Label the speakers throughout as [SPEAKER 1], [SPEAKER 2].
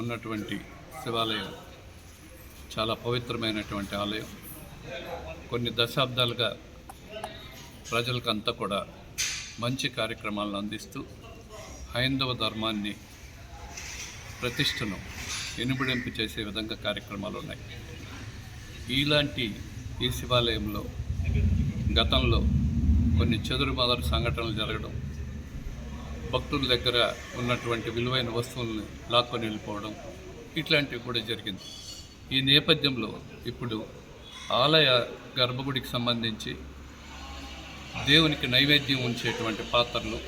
[SPEAKER 1] ఉన్నటువంటి శివాలయం చాలా పవిత్రమైనటువంటి ఆలయం. కొన్ని దశాబ్దాలుగా ప్రజలకంతా కూడా మంచి కార్యక్రమాలను అందిస్తూ హైందవ ధర్మాన్ని ప్రతిష్టను ఇనుబడింపు చేసే విధంగా కార్యక్రమాలు ఉన్నాయి. ఇలాంటి ఈ శివాలయంలో గతంలో కొన్ని చెదురుమదురు సంఘటనలు జరగడం, భక్తుల దగ్గర ఉన్నటువంటి విలువైన వస్తువులను లాక్కొని వెళ్ళిపోవడం, ఇట్లాంటివి కూడా జరిగింది. ఈ నేపథ్యంలో ఇప్పుడు ఆలయ గర్భగుడికి సంబంధించి దేవునికి నైవేద్యం ఉంచేటువంటి పాత్రలు,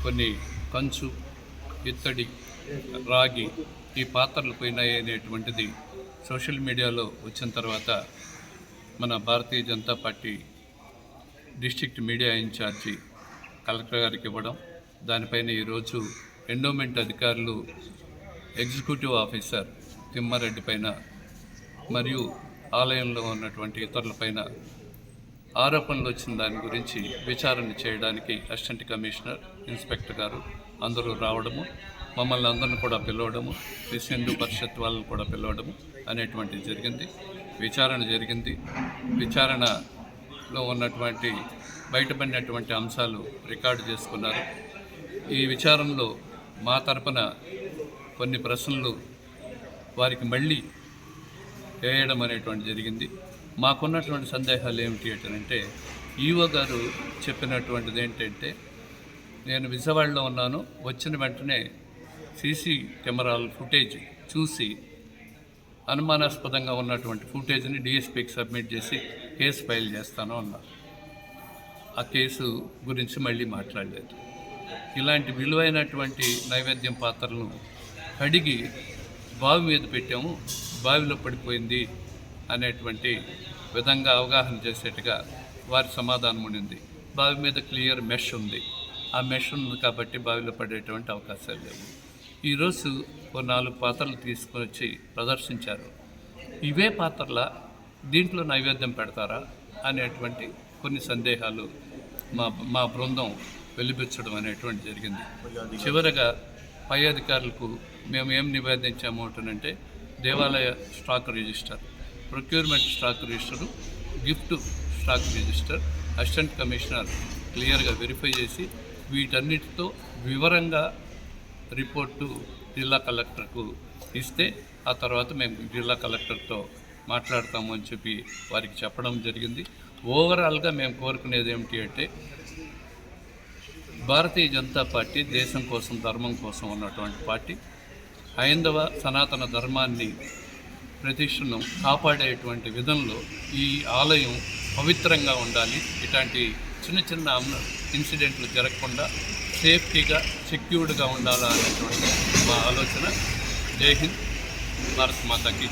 [SPEAKER 1] కొన్ని కంచు, ఇత్తడి, రాగి ఈ పాత్రలు పోయినాయి అనేటువంటిది సోషల్ మీడియాలో వచ్చిన తర్వాత మన Bharatiya Janata Party district media in charge collector గారికి ఇవ్వడం, దానిపైన ఈరోజు ఎండోమెంట్ అధికారులు ఎగ్జిక్యూటివ్ ఆఫీసర్ తిమ్మారెడ్డి పైన మరియు ఆలయంలో ఉన్నటువంటి ఇతరులపైన ఆరోపణలు వచ్చిన దాని గురించి విచారణ చేయడానికి అసిస్టెంట్ కమిషనర్, ఇన్స్పెక్టర్ గారు అందరూ రావడము, మమ్మల్ని అందరిని కూడా పిలవడము, విశ్వ హిందూ పరిషత్ వాళ్ళని కూడా పిలవడము అనేటువంటిది జరిగింది. విచారణ జరిగింది. విచారణలో ఉన్నటువంటి బయటపడినటువంటి అంశాలు రికార్డు చేసుకున్నారు. ఈ విచారణలో మా తరపున కొన్ని ప్రశ్నలు వారికి మళ్ళీ వేయడం అనేటువంటి జరిగింది. మాకున్నటువంటి సందేహాలు ఏమిటి అంటే, ఈవో గారు చెప్పినటువంటిది ఏంటంటే, నేను విజయవాడలో ఉన్నాను, వచ్చిన వెంటనే సీసీ కెమెరాల ఫుటేజ్ చూసి అనుమానాస్పదంగా ఉన్నటువంటి ఫుటేజ్ని డిఎస్పీకి సబ్మిట్ చేసి కేసు ఫైల్ చేస్తాను అన్నారు. ఆ కేసు గురించి మళ్ళీ మాట్లాడలేదు. ఇలాంటి విలువైనటువంటి నైవేద్యం పాత్రలను కడిగి బావి మీద పెట్టాము, బావిలో పడిపోయింది అనేటువంటి విధంగా అవగాహన చేసేట్టుగా వారి సమాధానం ఉండింది. బావి మీద క్లియర్ మెష్ ఉంది, ఆ మెష్ ఉంది కాబట్టి బావిలో పడేటువంటి అవకాశాలు లేవు. ఈరోజు ఓ 4 పాత్రలు తీసుకొని వచ్చి ప్రదర్శించారు. ఇవే పాత్రల దీంట్లో నైవేద్యం పెడతారా అనేటువంటి కొన్ని సందేహాలు మా బృందం వెలిబుచ్చడం అనేటువంటి జరిగింది. చివరగా పై అధికారులకు మేము ఏం నివేదించాము అంటే, దేవాలయ stock register, procurement stock register, gift stock register assistant commissioner క్లియర్గా వెరిఫై చేసి వీటన్నిటితో వివరంగా రిపోర్టు జిల్లా కలెక్టర్కు ఇస్తే ఆ తర్వాత మేము జిల్లా కలెక్టర్తో మాట్లాడతాము అని చెప్పి వారికి చెప్పడం జరిగింది. ఓవరాల్గా మేము కోరుకునేది ఏమిటి అంటే, భారతీయ జనతా పార్టీ దేశం కోసం, ధర్మం కోసం ఉన్నటువంటి పార్టీ. హైందవ సనాతన ధర్మాన్ని ప్రతిష్టను కాపాడేటువంటి విధంలో ఈ ఆలయం పవిత్రంగా ఉండాలి. ఇట్లాంటి చిన్న చిన్న ఇన్సిడెంట్లు జరగకుండా సేఫ్టీగా, సెక్యూర్డ్గా ఉండాలా అనేటువంటి మా ఆలోచన. జై హింద్, భారత్ మాతాకి.